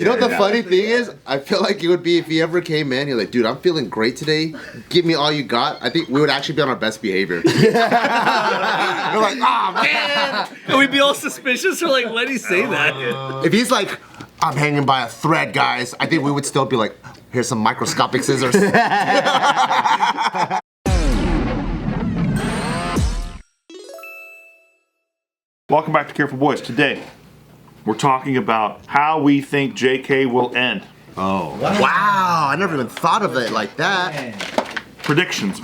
You know what the funny thing is? I feel like it would be if he ever came in, you're like, dude, I'm feeling great today. Give me all you got. I think we would actually be on our best behavior. We're like, oh man. And we'd be all suspicious for like, let he say that. If he's like, I'm hanging by a thread, guys, I think we would still be like, here's some microscopic scissors. Welcome back to Careful Boys. Today, we're talking about how we think JK will end. Oh. Wow, I never even thought of it like that. Predictions.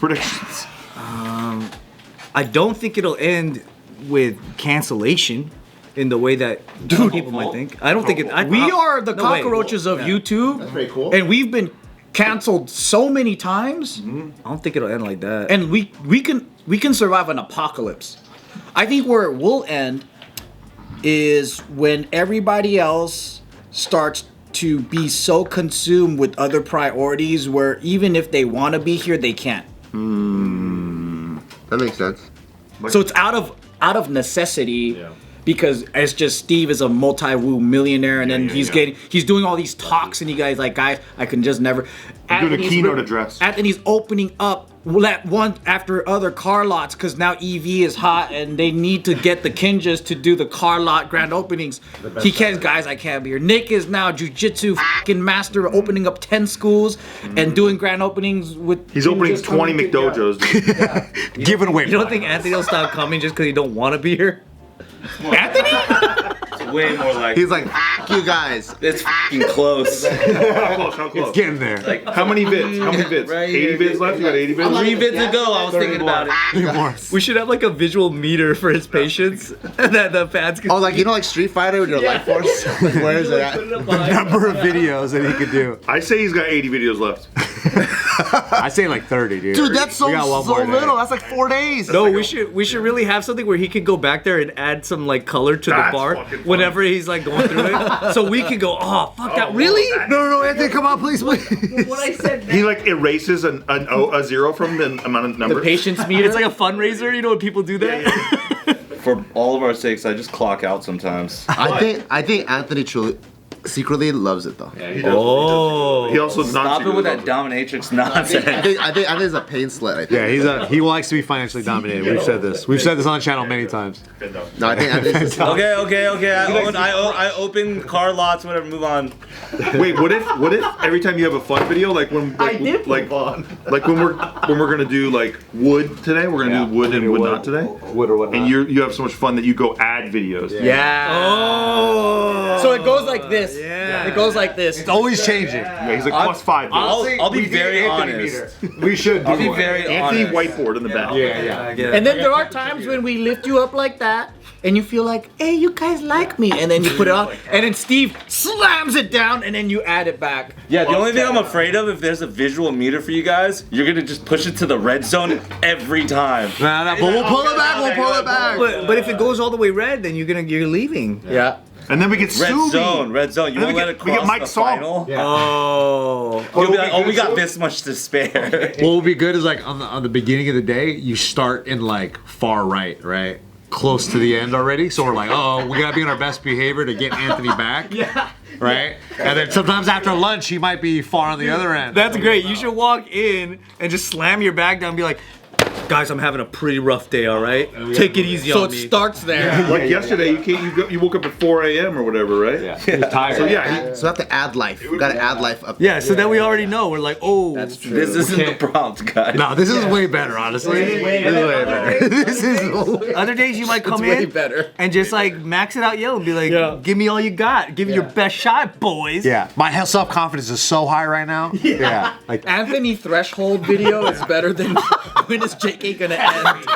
I don't think it'll end with cancellation in the way that some people might think. I don't think it. We are the cockroaches of YouTube. That's pretty cool. And we've been canceled so many times. I don't think it'll end like that. And we can survive an apocalypse. I think where it will end is when everybody else starts to be so consumed with other priorities where even if they want to be here, they can't. That makes sense. So it's out of necessity because it's just Steve is a multi-woo millionaire and then he's doing all these talks and you guys like, guys, I can just never. Doing a keynote address. Anthony's opening up one after other car lots because now EV is hot and they need to get the Kinjas to do the car lot grand openings. He can't, guys, I can't be here. Nick is now jujitsu fucking master, opening up 10 schools and doing grand openings with. He's opening 20 McDojos. Giving away. You don't think Anthony will stop coming just because he don't want to be here? Anthony? It's way more like. He's like, F you guys. It's fucking close. How close? It's getting there. Like, How many vids? Right 80 here. vids left? You got 80 vids? 3 vids ago, I was thinking about it. We should have like a visual meter for his patience that the fans can. Oh, like, you know, like Street Fighter with your life force? Where is it at? The number of videos that he could do. I say he's got 80 videos left. I say like 30, dude. Dude, that's so We got one more day. little. That's like 4 days. No, we should really have something where he could go back there and add some like color to the That's bar fucking funny. whenever he's like going through it, so we can go, oh fuck that, really? No, Anthony, come on, please. What I said. He like erases a zero from the amount of number. The patience meter. It's like a fundraiser, you know when people do that. For all of our sakes, I just clock out sometimes. I think Anthony truly, secretly loves it though. He does. Oh. He also Stop it with that dominatrix nonsense. I think it's a pain slit. I think. Yeah, he likes to be financially dominated. We've said this. We've said this on the channel many times. No, I think Anthony's Okay. I open car lots, whatever. Move on. Wait, what if every time you have a fun video, like when like when we're gonna do like wood today, we're gonna do wood and wood not today, Wood or whatnot. and you have so much fun that you go add videos. Yeah. Oh. So it goes like this. Yeah. It goes like this. It's always changing. Yeah, he's like +5. I'll be very honest. We should. I'll be very Anthony honest. whiteboard in the back. Yeah. And then there are times when we lift you up like that, and you feel like, hey, you guys like me, and then you put it on, and then Steve slams it down, and then you add it back. Yeah, the only thing I'm afraid of, if there's a visual meter for you guys, you're gonna just push it to the red zone every time. But we'll pull it back. We'll pull it back. But if it goes all the way red, then you're leaving. Yeah. And then we get Red Subi. zone. You And then won't we let it get- we get cross Mike the Saul. final. Yeah. Oh. You'll be like, oh, we got this much to spare. What will be good is like on the beginning of the day, you start in like far right? Close to the end already. So we're like, oh, we gotta be on our best behavior to get Anthony back. Yeah. Right? And then sometimes after lunch, he might be far on the other end. That's great. You should walk in and just slam your bag down and be like, guys, I'm having a pretty rough day, all right? Take it easy So on it me. starts there. Like yesterday, you woke up at 4 a.m. or whatever, right? Yeah. He's tired. So yeah, So we have to add life. We gotta add life up. Yeah, so then we already know. We're like, oh. That's true. This isn't the prompt, guys. No, this is way better, honestly. This is way better. This is Other days you might come way in better. and just like max it out yell and be like, give me all you got. Give me your best shot, boys. Yeah, my self-confidence is so high right now. Yeah. Like, Anthony threshold video is better than when is JK gonna end?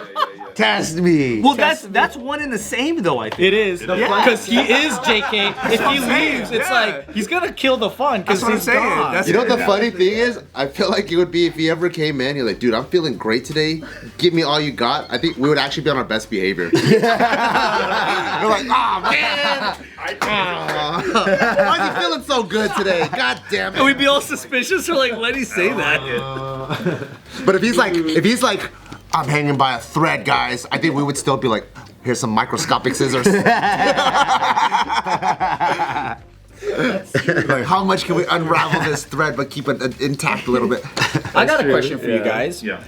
test me. Well, that's one and the same though, I think. It is because he is JK. If he leaves, it's like he's gonna kill the fun because That's what I'm he's saying. gone. That's You know what the funny thing is? I feel like it would be if he ever came in, you're like, dude, I'm feeling great today. Give me all you got. I think we would actually be on our best behavior. We're like, oh man. Why is he feeling so good today? God damn And it. we'd be all suspicious for like, let me say that. But if he's like, I'm hanging by a thread, guys, I think we would still be like, here's some microscopic scissors. Like, how much can we unravel this thread but keep it intact a little bit? I got a question for you guys. Yeah.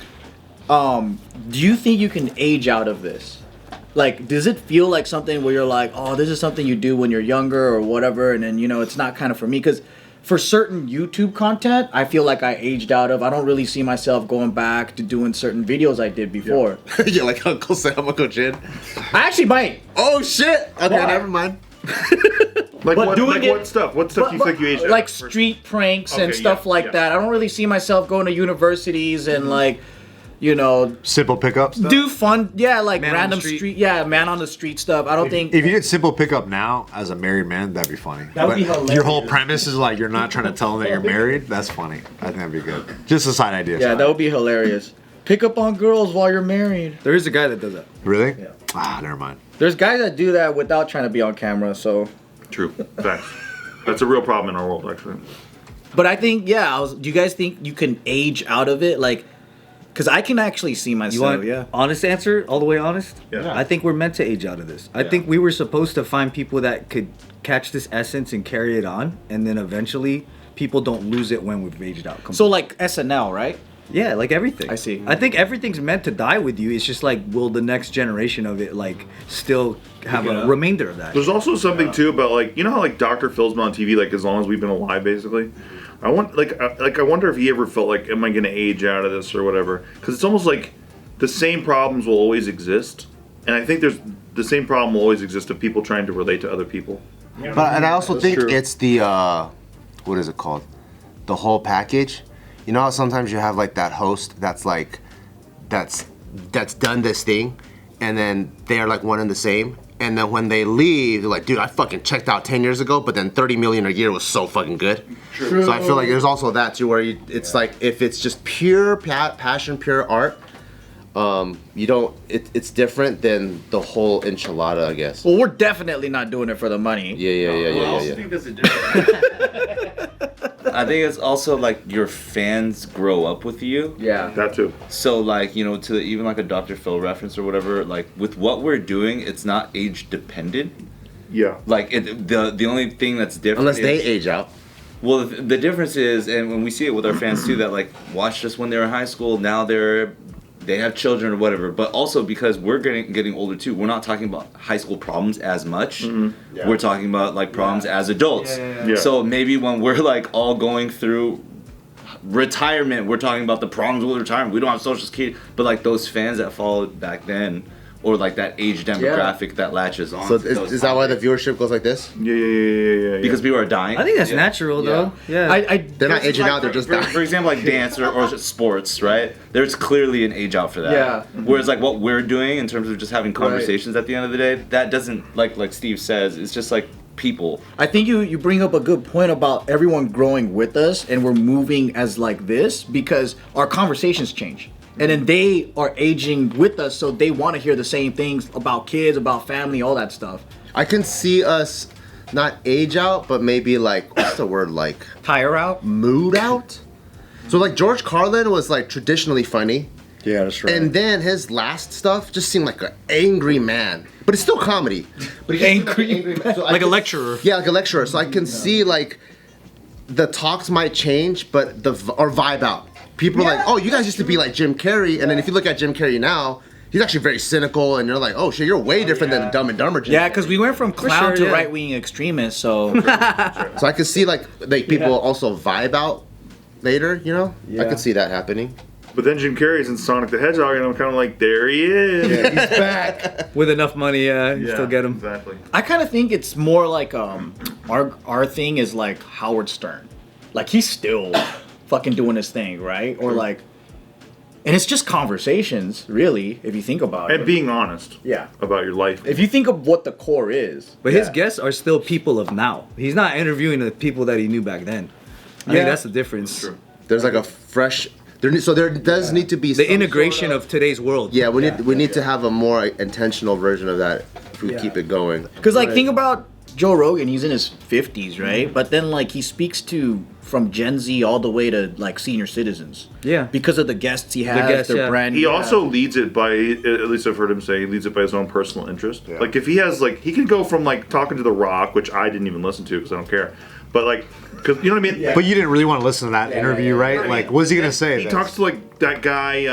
Do you think you can age out of this? Like, does it feel like something where you're like, oh, this is something you do when you're younger or whatever, and then, you know, it's not kind of for me? Because for certain YouTube content, I feel like I aged out of. I don't really see myself going back to doing certain videos I did before. Yeah, like Uncle Sam, Uncle Jin. I actually might. Oh, shit. Okay, Why? never mind. Like, But doing it- what stuff? What stuff do you think you aged out? Like street pranks and Okay, stuff yeah, like yeah. that. I don't really see myself going to universities and like, you know, Simple pickup stuff. do fun, like Man on the random street. man on the street stuff. I don't think. If you did simple pickup now as a married man, that'd be funny. That would be But hilarious. Your whole premise is like you're not trying to tell them that you're married. That's funny. I think that'd be good. Just a side idea. Yeah, that would be hilarious. Pick up on girls while you're married. There is a guy that does that. Really? Yeah. Ah, never mind. There's guys that do that without trying to be on camera, so. True. Facts. That's a real problem in our world, actually. But I think, do you guys think you can age out of it? Like, because I can actually see You myself, want honest answer? All the way honest? Yeah. I think we're meant to age out of this. I think we were supposed to find people that could catch this essence and carry it on, and then eventually people don't lose it when we've aged out completely. So, like SNL, right? Yeah, like everything. I see. I think everything's meant to die with you. It's just like, will the next generation of it like still have a remainder of that? There's also something too about like, you know how like Dr. Phil's been on TV like as long as we've been alive, basically. I wonder if he ever felt like, am I going to age out of this or whatever? Because it's almost like the same problems will always exist, and I think the same problem will always exist of people trying to relate to other people. But and I also think true. it's the what is it called? The whole package. You know how sometimes you have like that host that's like that's done this thing, and then they're like one and the same, and then when they leave, they're like, dude, I fucking checked out 10 years ago, but then 30 million a year was so fucking good. True. So I feel like there's also that too, where it's like if it's just pure passion, pure art, you don't. It's different than the whole enchilada, I guess. Well, we're definitely not doing it for the money. Yeah. think there's a difference. I think it's also like your fans grow up with you. Yeah. That too. So like, you know, to even like a Dr. Phil reference or whatever, like with what we're doing, it's not age dependent. Yeah. Like the only thing that's different Unless they is, age out. well, the difference is, and when we see it with our fans too, that like watched us when they were in high school, now they have children or whatever, but also because we're getting older too, we're not talking about high school problems as much. Mm-hmm. We're talking about like problems as adults. Yeah. So maybe when we're like all going through retirement, we're talking about the problems with retirement. We don't have social security, but like those fans that followed back then, or like that age demographic that latches on. So to those is that why the topics. viewership goes like this? Yeah. Because people are dying. I think that's natural though. Yeah. They're not aging out, they're just for, dying. for example, like dance or sports, right? There's clearly an age out for that. Yeah. Whereas like what we're doing in terms of just having conversations at the end of the day, that doesn't like Steve says, it's just like people. I think you bring up a good point about everyone growing with us and we're moving as like this because our conversations change. And then they are aging with us, so they want to hear the same things about kids, about family, all that stuff. I can see us not age out, but maybe like, what's the word, like Tire out? mood out? So like George Carlin was like traditionally funny. Yeah, that's right. And then his last stuff just seemed like an angry man. But it's still comedy. But he just seemed Angry like, an angry man. So I Like a can- lecturer. Yeah, like a lecturer. So I can see like the talks might change, but or vibe out. People are like, oh, you guys used to be like Jim Carrey, and then if you look at Jim Carrey now, he's actually very cynical, and you're like, oh shit, you're way different than Dumb and Dumber Jim. Yeah, because we went from clown sure, to yeah. right-wing extremists, so... So I could see like people also vibe out later, you know? I could see that happening. But then Jim Carrey's in Sonic the Hedgehog, and I'm kind of like, there he is. He's back. With enough money, you still get them. Exactly. I kind of think it's more like our thing is like Howard Stern. Like, he's still fucking doing his thing, right? Or like... And it's just conversations, really, if you think about And it. being honest Yeah. about your life. If you think of what the core is. But his guests are still people of now. He's not interviewing the people that he knew back then. I think that's the difference. True. There's like a fresh. So there does need to be The some integration sort of today's world. Yeah, we need to have a more intentional version of that if we keep it going. Because, like, think about Joe Rogan, he's in his 50s, right? But then like he speaks to from Gen Z all the way to like senior citizens. Yeah. Because of the guests he has, guests, their yeah. brand. He also leads it by, at least I've heard him say, he leads it by his own personal interest. Yeah. Like if he has like, he can go from like talking to The Rock, which I didn't even listen to because I don't care, but like, because you know what I mean. But you didn't really want to listen to that interview, right? Like, what's he gonna say? He talks to like that guy,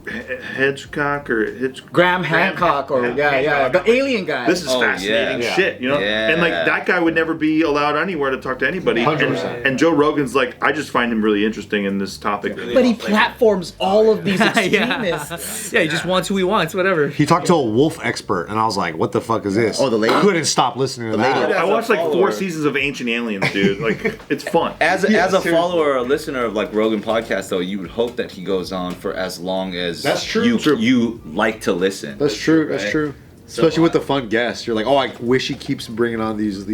Hedgecock or Graham Hancock or the alien guy. This is fascinating shit, you know? Yeah. And like that guy would never be allowed anywhere to talk to anybody. 100%. And Joe Rogan's like, I just find him really interesting in this topic. But he platforms all of these extremists. Yeah, he just wants who he wants, whatever. He talked to a wolf expert, and I was like, "What the fuck is this?" Oh, the lady? Couldn't stop listening to that. I watched like 4 seasons of Ancient Aliens, dude. Like, it's fun. As a follower or a listener of like Rogan podcast, though, you would hope that he goes on for as long as That's true. You like to listen. That's true. That's Right? true. So, Especially with the fun guests, you're like, "Oh, I wish he keeps bringing on these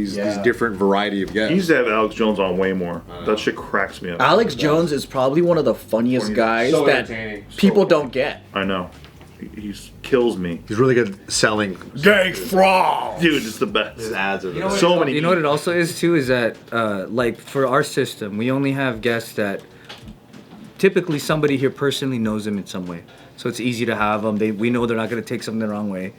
different variety of He guests." used to have Alex Jones on way more. That shit cracks me up. Alex Jones is probably one of the funniest guys So that entertaining. people don't get. I know. He kills me. He's really good selling. Gang fraud! Dude, it's the best. His ads are So many. You know what it also is too is that like for our system, we only have guests that typically somebody here personally knows them in some way, so it's easy to have them. We know they're not going to take something the wrong way.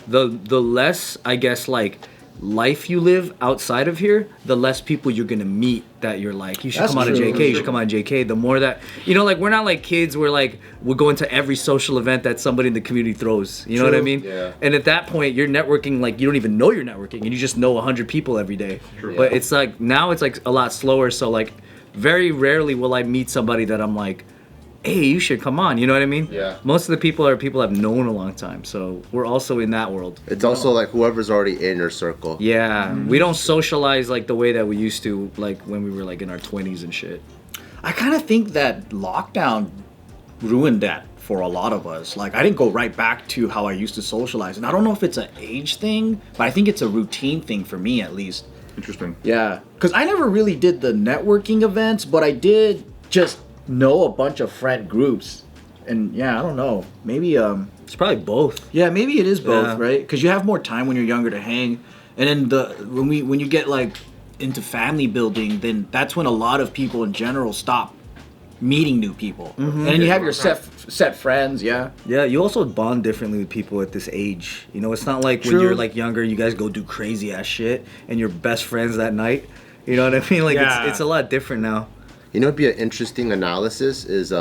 The less I guess like life you live outside of here, the less people you're gonna meet that you're like, you should come on to JK, you should come on JK. The more that, you know, like we're not like kids where like we're going to every social event that somebody in the community throws. You know what I mean? Yeah. And at that point, you're networking like you don't even know you're networking, and you just know 100 people every day. But it's like now it's like a lot slower. So like very rarely will I meet somebody that I'm like, hey, you should come on. You know what I mean? Yeah. Most of the people are people I've known a long time. So we're also in that world. It's also like whoever's already in your circle. Yeah, we don't socialize like the way that we used to, like when we were like in our 20s and shit. I kind of think that lockdown ruined that for a lot of us. Like I didn't go right back to how I used to socialize, and I don't know if it's an age thing, but I think it's a routine thing for me at least. Interesting. Yeah, because I never really did the networking events, but I did just know a bunch of friend groups, and yeah, I don't know, maybe It's probably both. yeah, maybe it is both, Yeah. right? Because you have more time when you're younger to hang, and then when you get like into family building, then that's when a lot of people in general stop meeting new people, and then you have your set friends. Yeah, Yeah, you also bond differently with people at this age. You know, it's not like when True. you're like younger, you guys go do crazy ass shit and you're best friends that night. You know what I mean? Like Yeah. it's a lot different now. You know, it'd be an interesting analysis is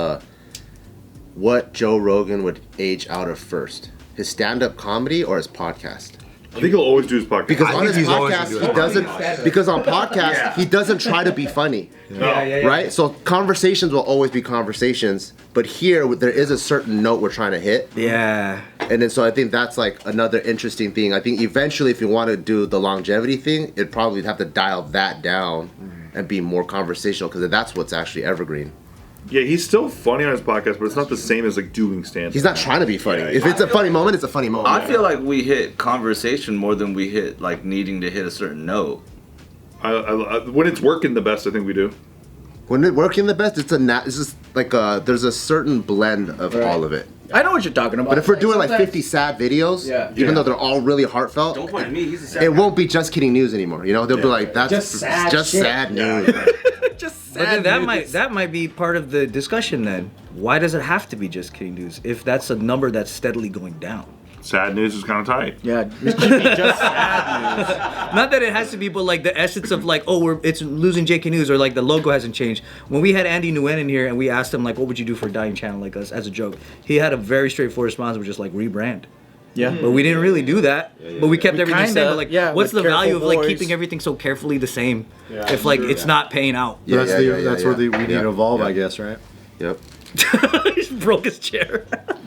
what Joe Rogan would age out of first, his stand-up comedy or his podcast. I think he'll always do his podcast. Because I on think his he's always podcast, gonna do he it. doesn't. Because on podcast, he doesn't try to be funny, No. right? So conversations will always be conversations, but here there is a certain note we're trying to hit, Yeah. and then so I think that's like another interesting thing. I think eventually, if you want to do the longevity thing, it'd probably have to dial that down and be more conversational because that's what's actually evergreen. Yeah, he's still funny on his podcast, but it's not the same as like doing stand-up. He's not trying to be funny. If it's a funny moment, it's a funny moment. I feel like we hit conversation more than we hit like needing to hit a certain note. When it's working the best, I think we do. When it working the best, it's just like there's a certain blend of all of it. I know what you're talking about. But if we're doing like 50 sad videos, Yeah. even though they're all really heartfelt, Don't point at me. He's a sad it won't be just kidding news anymore. You know, they'll be like, that's Just sad just shit. sad news. But then that might be part of the discussion then. Why does it have to be just kidding news if that's a number that's steadily going down? Sad news is kind of tight. yeah, it should be just sad news. Not that it has to be, but like the essence of like, oh, it's losing JK News, or like the logo hasn't changed. When we had Andy Nguyen in here and we asked him like, what would you do for a dying channel like us as a joke? He had a very straightforward response, which was just like rebrand. Yeah, But we didn't really do that. But we kept We everything the same. kinda, But like, yeah, what's with the value careful of like voice. keeping everything so carefully the same if like it's not paying out? Yeah, That's where we need to evolve, yeah. I guess, right? Yep. He broke his chair.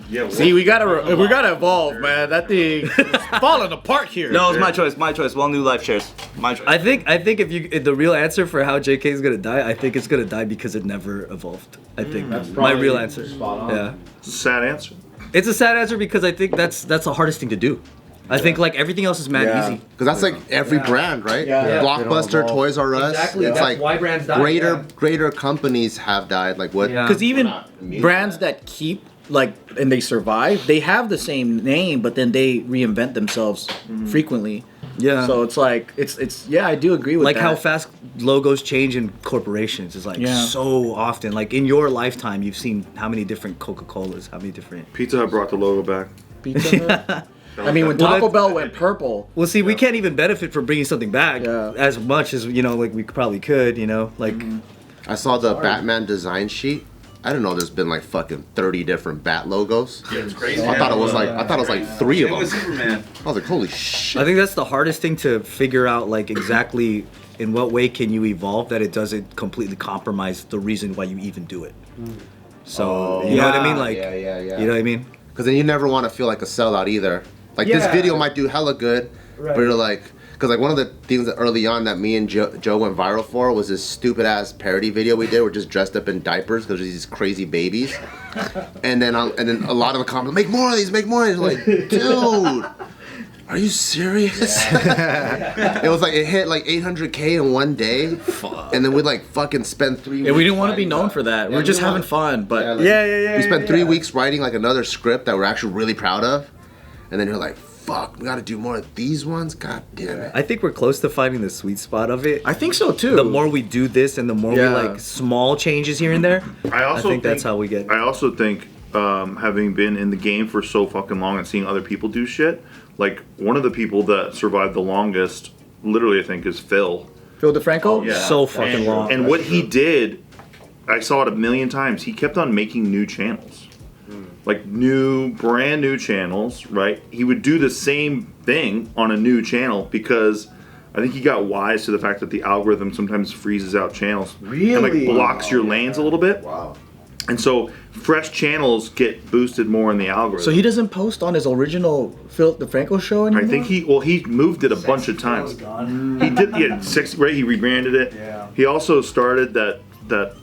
Yeah. see, we gotta evolve, man. That thing is falling apart here. No, it's my choice. My choice. Well, new life shares. My choice. I think if the real answer for how JK is gonna die, I think it's gonna die because it never evolved. I think that's my real answer. spot on. Yeah, It's a sad answer. it's a sad answer because I think that's the hardest thing to do. I think like everything else is mad easy. Because that's like every brand, right? Yeah. Blockbuster, evolve. Toys R Us. Exactly, It's that's like why brands die, greater companies have died. Like what? Yeah. Because even brands that keep like and they survive, they have the same name, but then they reinvent themselves frequently. Yeah. So it's like it's yeah, I do agree with Like that. how fast logos change in corporations is like Yeah. so often. Like in your lifetime, you've seen how many different Coca-Colas, how many different. Pizza Hut brought the logo back. Pizza Hut. I mean, when Well, Taco that's- Bell went purple, Well, see, we can't even benefit from bringing something back Yeah. as much as like we probably could. Like I saw the Batman design sheet. I didn't know there's been like fucking 30 different bat logos. Yeah, it's crazy. I thought it was like 3 of It was them. Superman. I was like, holy shit. I think that's the hardest thing to figure out. Like exactly in what way can you evolve that it doesn't completely compromise the reason why you even do it. So you know what I mean? Like yeah. you know what I mean? Because then you never want to feel like a sellout either. Like this Yeah. video might do hella good, but you're like, because like one of the things that early on that me and Joe went viral for was this stupid ass parody video we did. We're just dressed up in diapers because there's these crazy babies, and then a lot of the comments, make more of these, make more of these. Like, dude, are you serious? It was like it hit like 800K in one day, and then we like fucking spent 3 weeks. yeah, we didn't want to be writing known that. for that. Yeah, We're just we having want- fun, but like, We spent 3 weeks writing like another script that we're actually really proud of, and then you're like, fuck, we gotta do more of these ones. God damn it. I think we're close to finding the sweet spot of it. I think so too. The more we do this and the more Yeah. we like small changes here and there, I also think that's how we get. I also think, having been in the game for so fucking long and seeing other people do shit, like one of the people that survived the longest, literally, I think, is Phil. Phil DeFranco. Yeah. So fucking And, long. and what he did, I saw it a million times. He kept on making new channels. Like brand new channels, right? He would do the same thing on a new channel because I think he got wise to the fact that the algorithm sometimes freezes out channels. Really? And like blocks your lanes a little bit. Wow. And so fresh channels get boosted more in the algorithm. So he doesn't post on his original Phil DeFranco show anymore. I think he moved it a bunch of times. He did, yeah, right? He rebranded it. Yeah. He also started that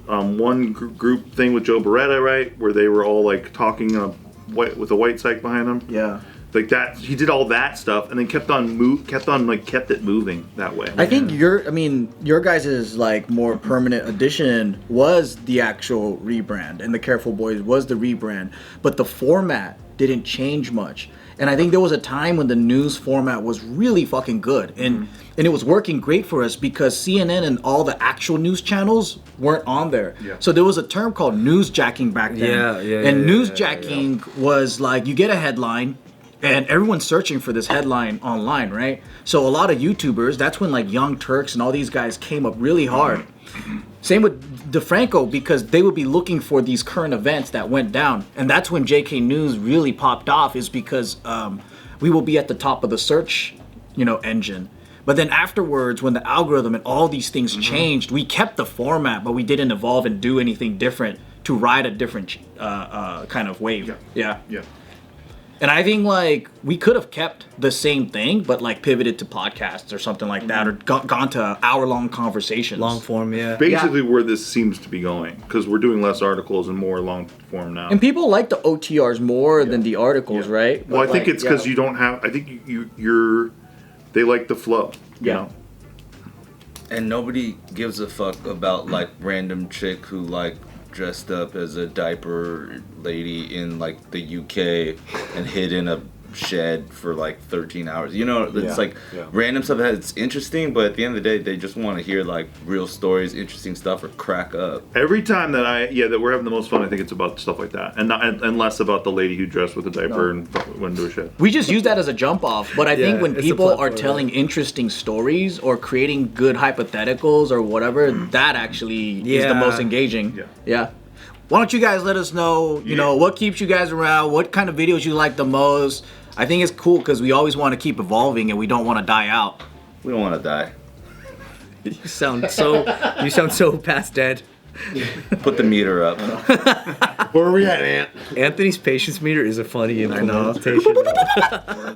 one group thing with Joe Beretta, right, where they were all like talking with a white psych behind them. Yeah. Like that, he did all that stuff, and then kept it moving that way. I think your guys' like more permanent addition was the actual rebrand, and the Careful Boys was the rebrand, but the format didn't change much. And I think there was a time when the news format was really fucking good, and it was working great for us because CNN and all the actual news channels weren't on there. Yeah. So there was a term called newsjacking back then. And newsjacking was like you get a headline. And everyone's searching for this headline online, right? So a lot of YouTubers, that's when like Young Turks and all these guys came up really hard. Same with DeFranco, because they would be looking for these current events that went down. And that's when JK News really popped off, is because we will be at the top of the search, engine. But then afterwards, when the algorithm and all these things changed, we kept the format, but we didn't evolve and do anything different to ride a different kind of wave. Yeah. And I think like we could have kept the same thing, but like pivoted to podcasts or something like that, or gone to hour-long conversations. Long form, yeah. basically where this seems to be going, because we're doing less articles and more long form now. And people like the OTRs more than the articles, right? Well, I But, think like, it's because you don't have. I think they like the flow. You Yeah. know? And nobody gives a fuck about like random chick who like dressed up as a diaper lady in like the UK and hid in a shed for like 13 hours. It's like random stuff that's interesting, but at the end of the day, they just want to hear like real stories, interesting stuff, or crack up. Every time that we're having the most fun, I think it's about stuff like that, and less about the lady who dressed with a diaper and went into a shed. We just use that as a jump off, but I think when it's a people are platform, telling interesting stories or creating good hypotheticals or whatever, that actually is the Yeah. most engaging. Yeah. Why don't you guys let us know, what keeps you guys around, what kind of videos you like the most. I think it's cool because we always want to keep evolving and we don't want to die out. We don't want to die. You sound so past dead. Put the meter up. Where are we at, Ant? Anthony's patience meter is a funny implementation.